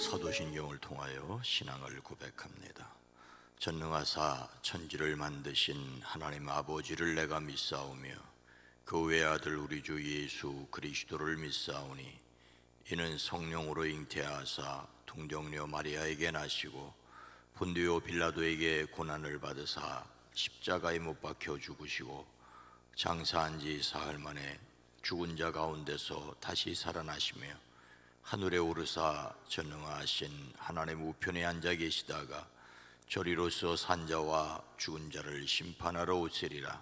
사도신경을 통하여 신앙을 고백합니다. 전능하사 천지를 만드신 하나님 아버지를 내가 믿사오며 그 외아들 우리 주 예수 그리스도를 믿사오니 이는 성령으로 잉태하사 동정녀 마리아에게 나시고 본디오 빌라도에게 고난을 받으사 십자가에 못 박혀 죽으시고 장사한 지 사흘 만에 죽은 자 가운데서 다시 살아나시며 하늘에 오르사 전능하신 하나님 우편에 앉아 계시다가 저리로서 산자와 죽은 자를 심판하러 오시리라.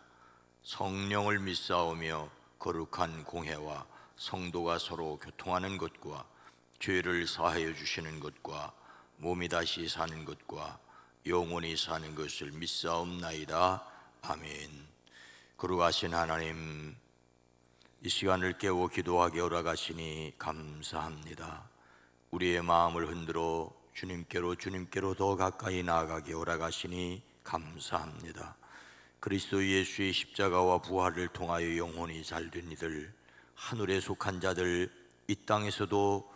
성령을 믿사오며 거룩한 공회와 성도가 서로 교통하는 것과 죄를 사하여 주시는 것과 몸이 다시 사는 것과 영원히 사는 것을 믿사옵나이다. 아멘. 거룩하신 하나님, 이 시간을 깨워 기도하게 허락하시니 감사합니다. 우리의 마음을 흔들어 주님께로 더 가까이 나아가게 허락하시니 감사합니다. 그리스도 예수의 십자가와 부활을 통하여 영혼이 살된 이들, 하늘에 속한 자들, 이 땅에서도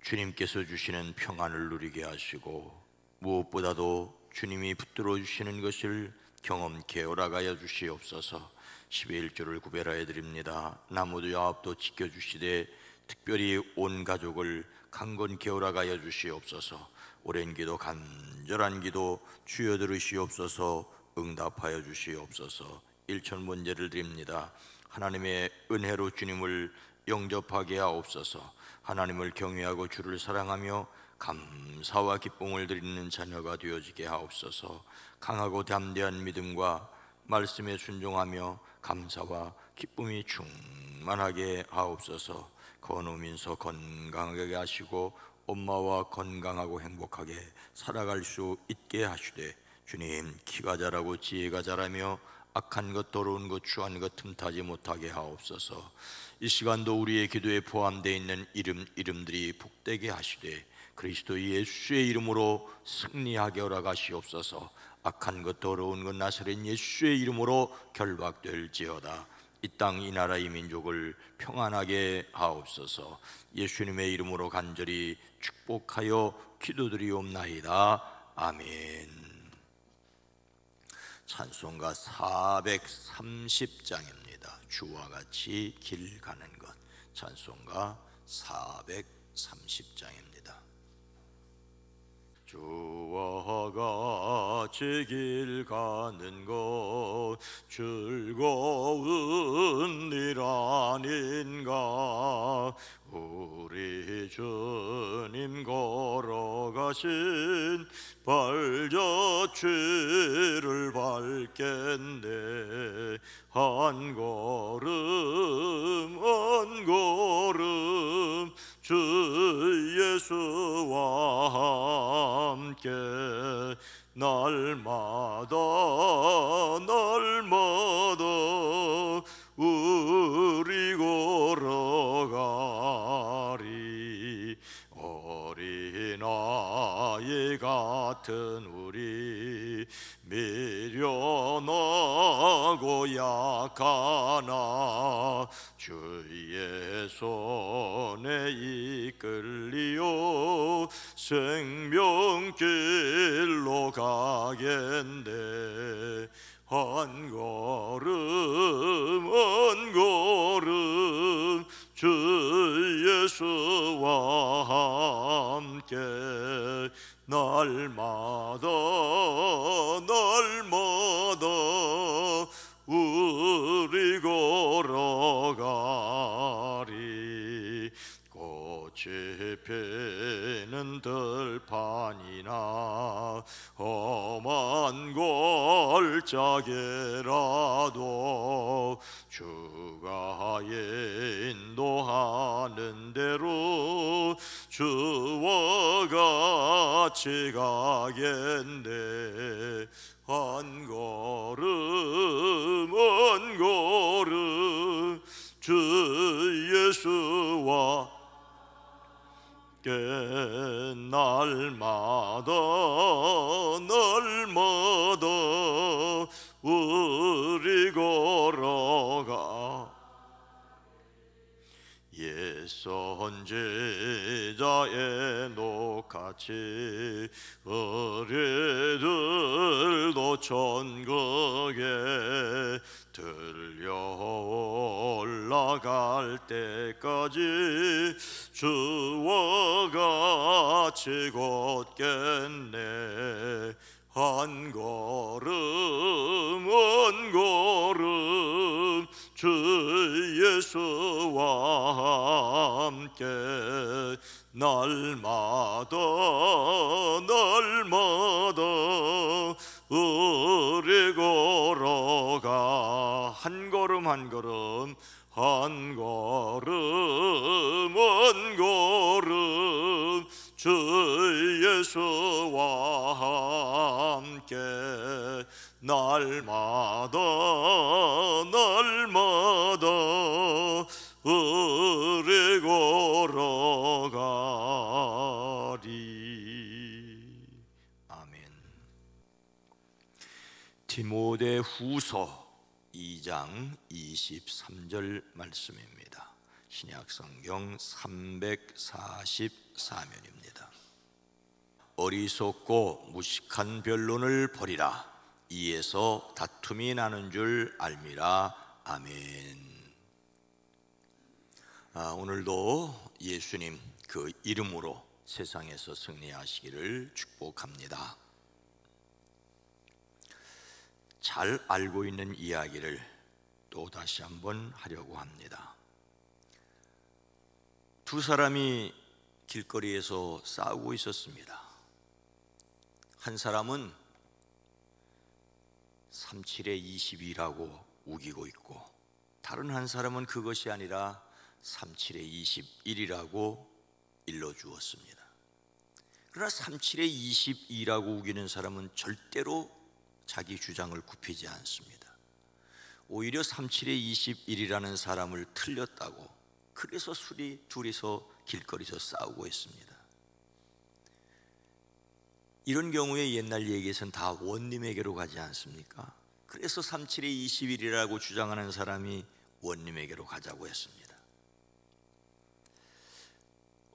주님께서 주시는 평안을 누리게 하시고 무엇보다도 주님이 붙들어 주시는 것을 경험케 허락하여 주시옵소서. 11조를 구별하여 드립니다. 나무도 야합도 지켜주시되 특별히 온 가족을 강건케 허락하여 주시옵소서. 오랜 기도 간절한 기도 주여 들으시옵소서. 응답하여 주시옵소서. 일천문제를 드립니다. 하나님의 은혜로 주님을 영접하게 하옵소서. 하나님을 경외하고 주를 사랑하며 감사와 기쁨을 드리는 자녀가 되어지게 하옵소서. 강하고 담대한 믿음과 말씀에 순종하며 감사와 기쁨이 충만하게 하옵소서. 건우면서 건강하게 하시고 엄마와 건강하고 행복하게 살아갈 수 있게 하시되 주님, 키가 자라고 지혜가 자라며 악한 것 더러운 것 추한 것 틈타지 못하게 하옵소서. 이 시간도 우리의 기도에 포함되어 있는 이름들이 복되게 하시되 그리스도 예수의 이름으로 승리하게 허락하시옵소서. 악한 것 더러운 것 나사렛 예수의 이름으로 결박될지어다. 이 땅 이 나라 이 민족을 평안하게 하옵소서. 예수님의 이름으로 간절히 축복하여 기도드리옵나이다. 아멘. 찬송가 430장입니다. 주와 같이 길 가는 것. 찬송가 430장입니다. 주와 같이 길 가는 것 즐거운 일 아닌가. 우리 주님 걸어가신 발자취를 밟겠네. 한 걸음 한 걸음 주 예수와 함께 날마다 우리 걸어가리. 어린아이 같은 우리 미련하고 약하나 주의 손에 이끌리어 생명길로 가겠네. 한 걸음 한 걸음 주 예수와 함께 날마다 우리 걸어가리. 꽃이 피는 들판이나 험한 골짜기라도 주가 인도하는 대로 주와 같이 가겠네. 한 걸음 한 걸음 주 예수와 함께 날마다 우리 걸어가. 선지자의 녹같이 의뢰들도 천국에 들려 올라갈 때까지 주와 같이 걷겠네. 한 걸음 한 걸음 주 예수와 함께 날마다 날마다 우리 걸어가. 한 걸음 한 걸음 한 걸음 한 걸음 주 예수와 함께 날마다 날마다 우리 걸어가리. 아멘. 디모데후서 2장 23절 말씀입니다. 신약성경 344면입니다. 어리석고 무식한 변론을 버리라. 이에서 다툼이 나는 줄 알미라. 아멘. 오늘도 예수님 그 이름으로 세상에서 승리하시기를 축복합니다. 잘 알고 있는 이야기를 또 다시 한번 하려고 합니다. 두 사람이 길거리에서 싸우고 있었습니다. 한 사람은 37에 22라고 우기고 있고, 다른 한 사람은 그것이 아니라 37에 21이라고 일러주었습니다. 그러나 37에 22라고 우기는 사람은 절대로 자기 주장을 굽히지 않습니다. 오히려 37에 21이라는 사람을 틀렸다고, 그래서 둘이서 길거리에서 싸우고 있습니다. 이런 경우에 옛날 얘기에서는 다 원님에게로 가지 않습니까? 그래서 37에 21이라고 주장하는 사람이 원님에게로 가자고 했습니다.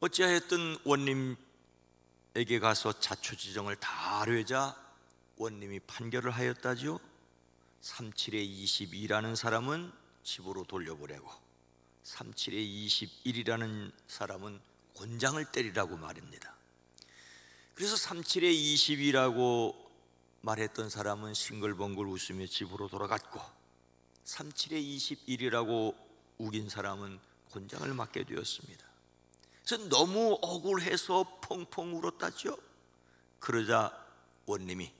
어찌하였든 원님에게 가서 자초지정을 다 하려자 원님이 판결을 하였다죠. 37에 22라는 사람은 집으로 돌려보내고 37에 21이라는 사람은 곤장을 때리라고 말입니다. 그래서 37에 22라고 말했던 사람은 싱글벙글 웃으며 집으로 돌아갔고, 37에 21이라고 우긴 사람은 곤장을 맞게 되었습니다. 그래서 너무 억울해서 펑펑 울었다죠. 그러자 원님이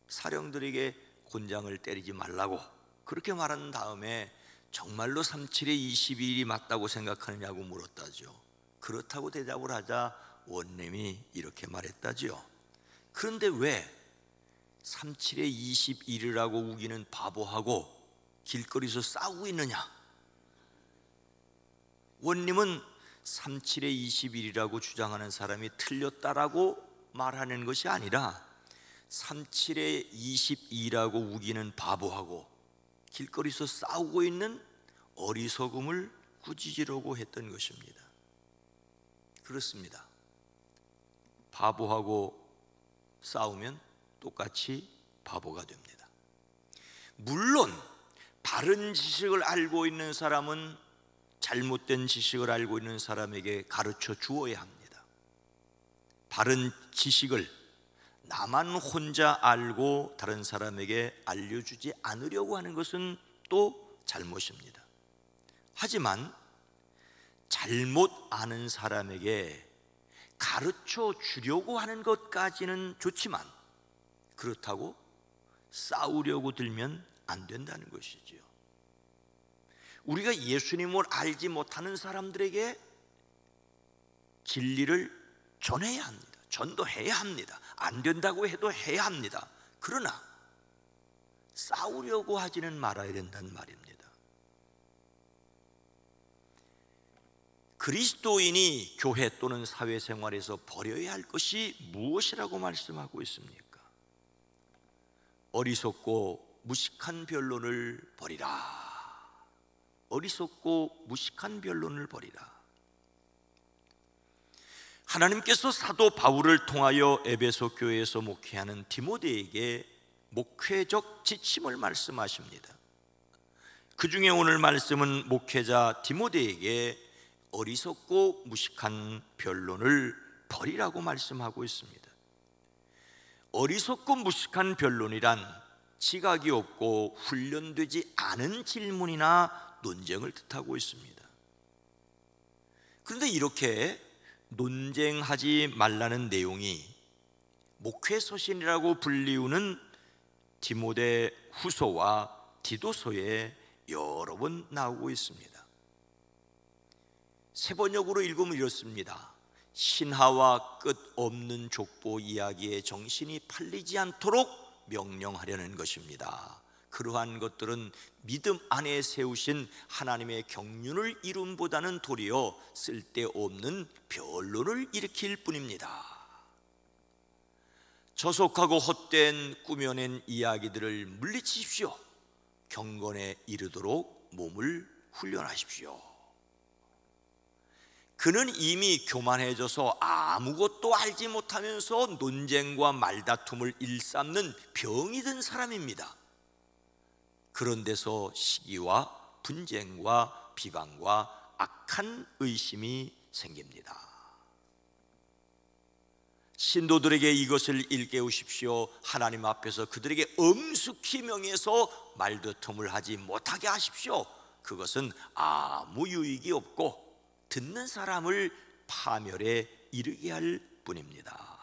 사령들에게 곤장을 때리지 말라고 그렇게 말한 다음에 정말로 37에 21이 맞다고 생각하느냐고 물었다죠. 그렇다고 대답을 하자 원님이 이렇게 말했다죠. 그런데 왜 37에 21이라고 우기는 바보하고 길거리에서 싸우고 있느냐? 원님은 37에 21이라고 주장하는 사람이 틀렸다라고 말하는 것이 아니라 37에 22라고 우기는 바보하고 길거리에서 싸우고 있는 어리석음을 꾸짖으려고 했던 것입니다. 그렇습니다. 바보하고 싸우면 똑같이 바보가 됩니다. 물론 바른 지식을 알고 있는 사람은 잘못된 지식을 알고 있는 사람에게 가르쳐 주어야 합니다. 바른 지식을 나만 혼자 알고 다른 사람에게 알려주지 않으려고 하는 것은 또 잘못입니다. 하지만 잘못 아는 사람에게 가르쳐 주려고 하는 것까지는 좋지만 그렇다고 싸우려고 들면 안 된다는 것이지요. 우리가 예수님을 알지 못하는 사람들에게 진리를 전해야 합니다. 전도해야 합니다. 안 된다고 해도 해야 합니다. 그러나 싸우려고 하지는 말아야 된다는 말입니다. 그리스도인이 교회 또는 사회생활에서 버려야 할 것이 무엇이라고 말씀하고 있습니까? 어리석고 무식한 변론을 버리라. 어리석고 무식한 변론을 버리라. 하나님께서 사도 바울을 통하여 에베소 교회에서 목회하는 디모데에게 목회적 지침을 말씀하십니다. 그 중에 오늘 말씀은 목회자 디모데에게 어리석고 무식한 변론을 버리라고 말씀하고 있습니다. 어리석고 무식한 변론이란 지각이 없고 훈련되지 않은 질문이나 논쟁을 뜻하고 있습니다. 그런데 이렇게 논쟁하지 말라는 내용이 목회서신이라고 불리우는 디모데 후서와 디도서에 여러 번 나오고 있습니다. 세 번역으로 읽으면 이렇습니다. 신하와 끝 없는 족보 이야기에 정신이 팔리지 않도록 명령하려는 것입니다. 그러한 것들은 믿음 안에 세우신 하나님의 경륜을 이룸보다는 도리어 쓸데없는 변론을 일으킬 뿐입니다. 저속하고 헛된 꾸며낸 이야기들을 물리치십시오. 경건에 이르도록 몸을 훈련하십시오. 그는 이미 교만해져서 아무것도 알지 못하면서 논쟁과 말다툼을 일삼는 병이 든 사람입니다. 그런 데서 시기와 분쟁과 비방과 악한 의심이 생깁니다. 신도들에게 이것을 일깨우십시오. 하나님 앞에서 그들에게 엄숙히 명해서 말다툼을 하지 못하게 하십시오. 그것은 아무 유익이 없고 듣는 사람을 파멸에 이르게 할 뿐입니다.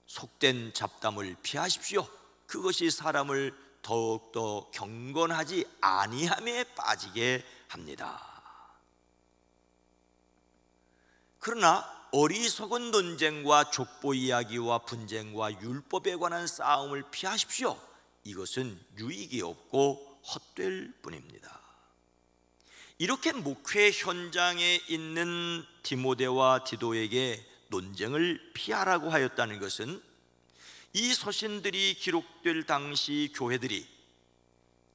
속된 잡담을 피하십시오. 그것이 사람을 더욱더 경건하지 아니함에 빠지게 합니다. 그러나 어리석은 논쟁과 족보 이야기와 분쟁과 율법에 관한 싸움을 피하십시오. 이것은 유익이 없고 헛될 뿐입니다. 이렇게 목회 현장에 있는 디모데와 디도에게 논쟁을 피하라고 하였다는 것은 이 서신들이 기록될 당시 교회들이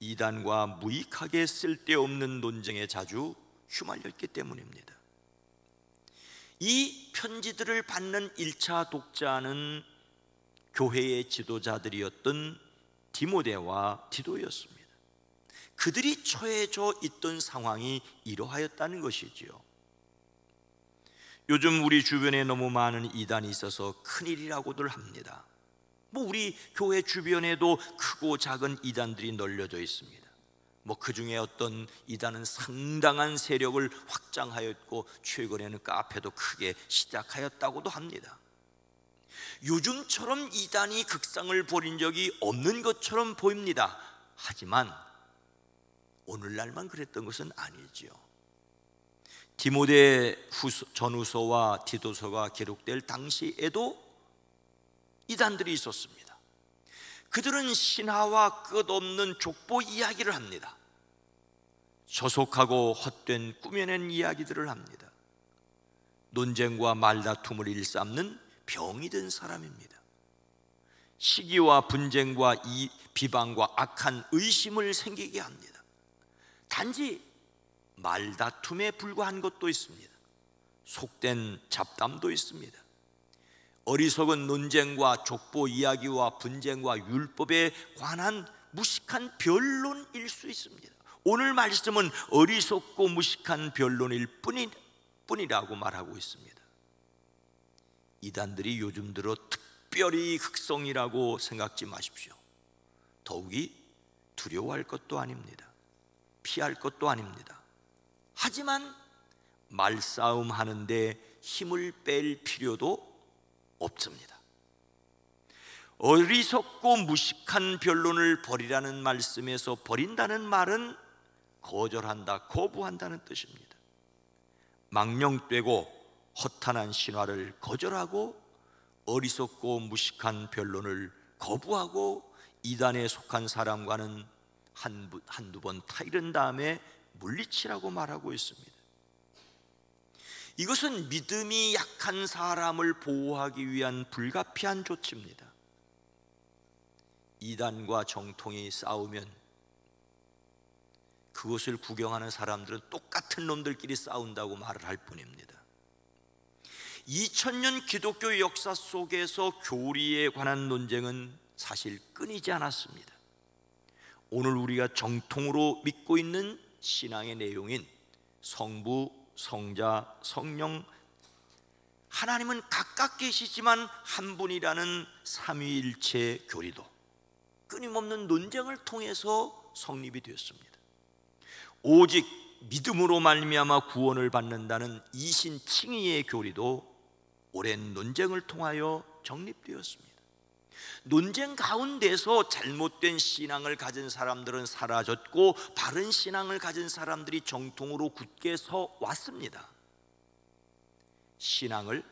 이단과 무익하게 쓸데없는 논쟁에 자주 휘말렸기 때문입니다. 이 편지들을 받는 1차 독자는 교회의 지도자들이었던 디모데와 디도였습니다. 그들이 처해져 있던 상황이 이러하였다는 것이지요. 요즘 우리 주변에 너무 많은 이단이 있어서 큰일이라고들 합니다. 우리 교회 주변에도 크고 작은 이단들이 널려져 있습니다. 그 중에 어떤 이단은 상당한 세력을 확장하였고 최근에는 카페도 크게 시작하였다고도 합니다. 요즘처럼 이단이 극상을 벌인 적이 없는 것처럼 보입니다. 하지만 오늘날만 그랬던 것은 아니지요. 디모데 전후서와 디도서가 기록될 당시에도 이단들이 있었습니다. 그들은 신하와 끝없는 족보 이야기를 합니다. 저속하고 헛된 꾸며낸 이야기들을 합니다. 논쟁과 말다툼을 일삼는 병이 든 사람입니다. 시기와 분쟁과 비방과 악한 의심을 생기게 합니다. 단지 말다툼에 불과한 것도 있습니다. 속된 잡담도 있습니다. 어리석은 논쟁과 족보 이야기와 분쟁과 율법에 관한 무식한 변론일 수 있습니다. 오늘 말씀은 어리석고 무식한 변론일 뿐이라고 말하고 있습니다. 이단들이 요즘 들어 특별히 극성이라고 생각지 마십시오. 더욱이 두려워할 것도 아닙니다. 피할 것도 아닙니다. 하지만 말싸움 하는데 힘을 뺄 필요도 없습니다. 어리석고 무식한 변론을 버리라는 말씀에서 버린다는 말은 거절한다, 거부한다는 뜻입니다. 망령되고 허탄한 신화를 거절하고 어리석고 무식한 변론을 거부하고 이단에 속한 사람과는 한두 번 타이른 다음에 물리치라고 말하고 있습니다. 이것은 믿음이 약한 사람을 보호하기 위한 불가피한 조치입니다. 이단과 정통이 싸우면 그것을 구경하는 사람들은 똑같은 놈들끼리 싸운다고 말을 할 뿐입니다. 2000년 기독교 역사 속에서 교리에 관한 논쟁은 사실 끊이지 않았습니다. 오늘 우리가 정통으로 믿고 있는 신앙의 내용인 성부, 성자, 성령, 하나님은 각각 계시지만 한 분이라는 삼위일체 교리도 끊임없는 논쟁을 통해서 성립이 되었습니다. 오직 믿음으로 말미암아 구원을 받는다는 이신칭의의 교리도 오랜 논쟁을 통하여 정립되었습니다. 논쟁 가운데서 잘못된 신앙을 가진 사람들은 사라졌고 바른 신앙을 가진 사람들이 정통으로 굳게 서 왔습니다. 신앙을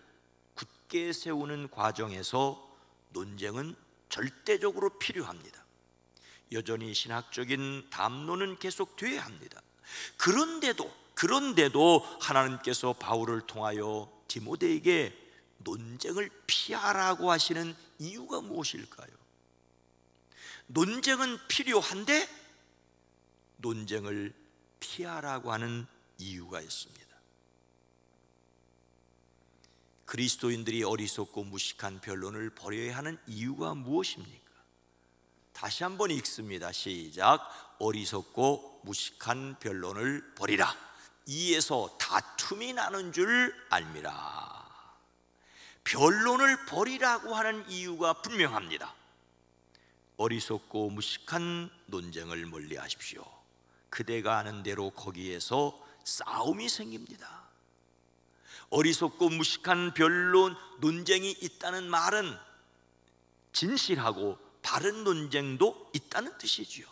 굳게 세우는 과정에서 논쟁은 절대적으로 필요합니다. 여전히 신학적인 담론은 계속돼야 합니다. 그런데도 하나님께서 바울을 통하여 디모데에게 논쟁을 피하라고 하시는 이유가 무엇일까요? 논쟁은 필요한데 논쟁을 피하라고 하는 이유가 있습니다. 그리스도인들이 어리석고 무식한 변론을 버려야 하는 이유가 무엇입니까? 다시 한번 읽습니다. 시작. 어리석고 무식한 변론을 버리라. 이에서 다툼이 나는 줄 알미라. 변론을 버리라고 하는 이유가 분명합니다. 어리석고 무식한 논쟁을 멀리하십시오. 그대가 아는 대로 거기에서 싸움이 생깁니다. 어리석고 무식한 변론, 논쟁이 있다는 말은 진실하고 바른 논쟁도 있다는 뜻이지요.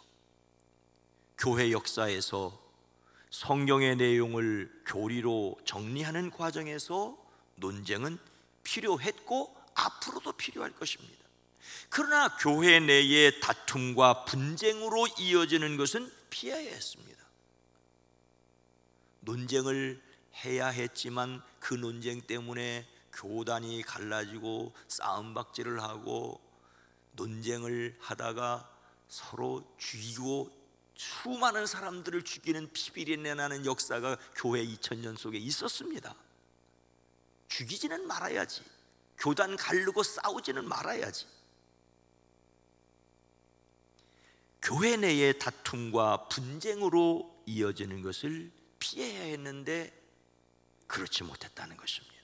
교회 역사에서 성경의 내용을 교리로 정리하는 과정에서 논쟁은 필요했고 앞으로도 필요할 것입니다. 그러나 교회 내의 다툼과 분쟁으로 이어지는 것은 피해야 했습니다. 논쟁을 해야 했지만 그 논쟁 때문에 교단이 갈라지고 싸움박질을 하고 논쟁을 하다가 서로 죽이고 수많은 사람들을 죽이는 피비린내 나는 역사가 교회 2000년 속에 있었습니다. 죽이지는 말아야지. 교단 가르고 싸우지는 말아야지. 교회 내의 다툼과 분쟁으로 이어지는 것을 피해야 했는데 그렇지 못했다는 것입니다.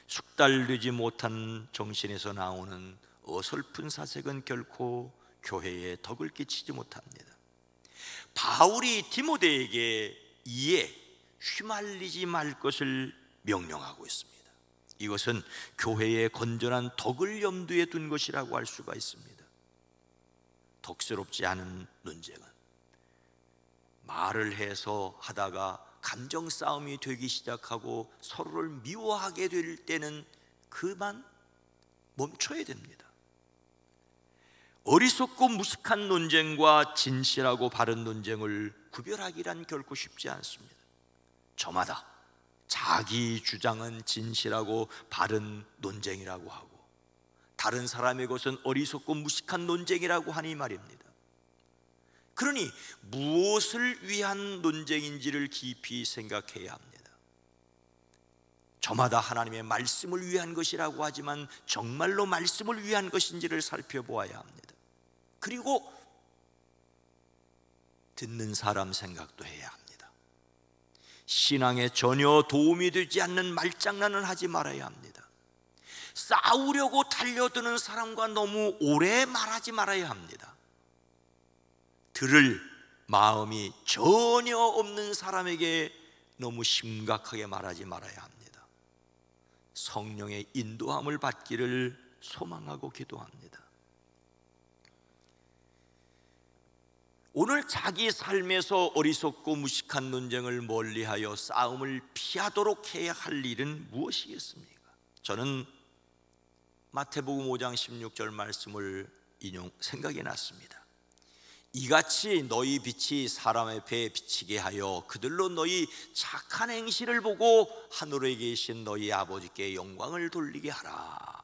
숙달되지 못한 정신에서 나오는 어설픈 사색은 결코 교회에 덕을 끼치지 못합니다. 바울이 디모데에게 이에 휘말리지 말 것을 명령하고 있습니다. 이것은 교회의 건전한 덕을 염두에 둔 것이라고 할 수가 있습니다. 덕스럽지 않은 논쟁은 말을 해서 하다가 감정 싸움이 되기 시작하고 서로를 미워하게 될 때는 그만 멈춰야 됩니다. 어리석고 무식한 논쟁과 진실하고 바른 논쟁을 구별하기란 결코 쉽지 않습니다. 저마다 자기 주장은 진실하고 바른 논쟁이라고 하고 다른 사람의 것은 어리석고 무식한 논쟁이라고 하니 말입니다. 그러니 무엇을 위한 논쟁인지를 깊이 생각해야 합니다. 저마다 하나님의 말씀을 위한 것이라고 하지만 정말로 말씀을 위한 것인지를 살펴보아야 합니다. 그리고 듣는 사람 생각도 해야 합니다. 신앙에 전혀 도움이 되지 않는 말장난을 하지 말아야 합니다. 싸우려고 달려드는 사람과 너무 오래 말하지 말아야 합니다. 들을 마음이 전혀 없는 사람에게 너무 심각하게 말하지 말아야 합니다. 성령의 인도함을 받기를 소망하고 기도합니다. 오늘 자기 삶에서 어리석고 무식한 논쟁을 멀리하여 싸움을 피하도록 해야 할 일은 무엇이겠습니까? 저는 마태복음 5장 16절 말씀을 생각이 났습니다. 이같이 너희 빛이 사람의 배에 비치게 하여 그들로 너희 착한 행실을 보고 하늘에 계신 너희 아버지께 영광을 돌리게 하라.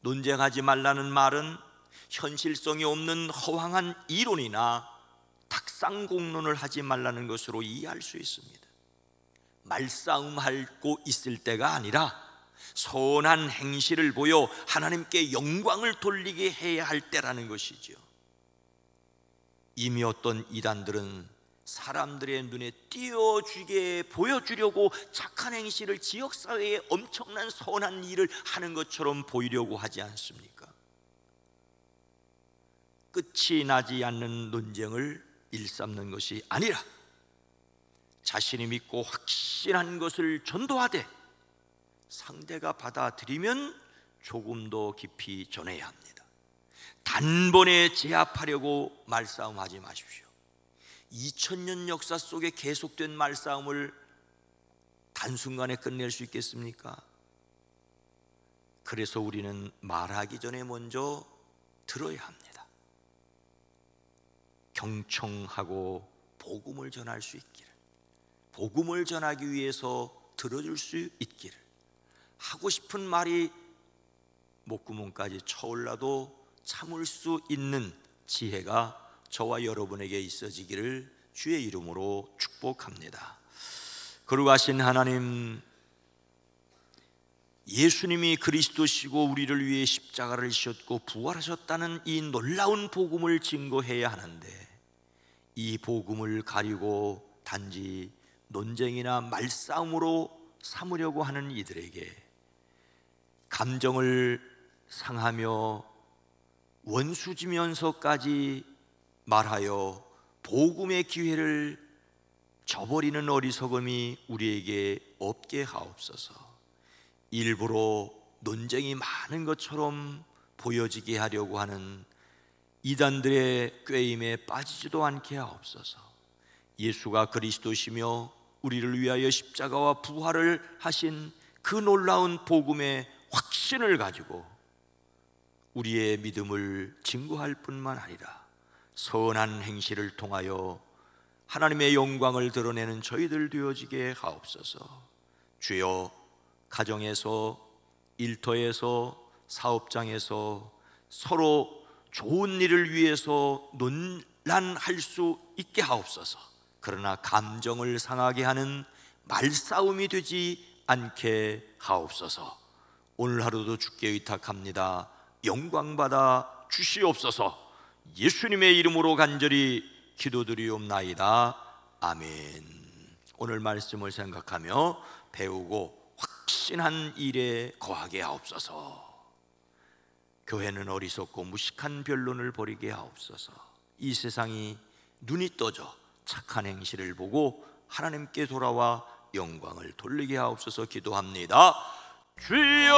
논쟁하지 말라는 말은 현실성이 없는 허황한 이론이나 탁상공론을 하지 말라는 것으로 이해할 수 있습니다. 말싸움하고 있을 때가 아니라 선한 행실을 보여 하나님께 영광을 돌리게 해야 할 때라는 것이죠. 이미 어떤 이단들은 사람들의 눈에 띄어주게 보여주려고 착한 행실을 지역사회에 엄청난 선한 일을 하는 것처럼 보이려고 하지 않습니까? 끝이 나지 않는 논쟁을 일삼는 것이 아니라 자신이 믿고 확신한 것을 전도하되 상대가 받아들이면 조금 더 깊이 전해야 합니다. 단번에 제압하려고 말싸움하지 마십시오. 2000년 역사 속에 계속된 말싸움을 단순간에 끝낼 수 있겠습니까? 그래서 우리는 말하기 전에 먼저 들어야 합니다. 경청하고 복음을 전할 수 있기를, 복음을 전하기 위해서 들어줄 수 있기를, 하고 싶은 말이 목구멍까지 쳐올라도 참을 수 있는 지혜가 저와 여러분에게 있어지기를 주의 이름으로 축복합니다. 거룩하신 하나님, 예수님이 그리스도시고 우리를 위해 십자가를 지셨고 부활하셨다는 이 놀라운 복음을 증거해야 하는데, 이 복음을 가리고 단지 논쟁이나 말싸움으로 삼으려고 하는 이들에게 감정을 상하며 원수지면서까지 말하여 복음의 기회를 저버리는 어리석음이 우리에게 없게 하옵소서. 일부러 논쟁이 많은 것처럼 보여지게 하려고 하는 이단들의 꾀임에 빠지지도 않게 하옵소서. 예수가 그리스도시며 우리를 위하여 십자가와 부활을 하신 그 놀라운 복음의 확신을 가지고 우리의 믿음을 증거할 뿐만 아니라 선한 행실을 통하여 하나님의 영광을 드러내는 저희들 되어지게 하옵소서. 주여, 가정에서, 일터에서, 사업장에서 서로 좋은 일을 위해서 논란할 수 있게 하옵소서. 그러나 감정을 상하게 하는 말싸움이 되지 않게 하옵소서. 오늘 하루도 주께 의탁합니다. 영광받아 주시옵소서. 예수님의 이름으로 간절히 기도드리옵나이다. 아멘. 오늘 말씀을 생각하며 배우고 확신한 일에 거하게 하옵소서. 교회는 어리석고 무식한 변론을 벌이게 하옵소서. 이 세상이 눈이 떠져 착한 행실을 보고 하나님께 돌아와 영광을 돌리게 하옵소서. 기도합니다. 주여!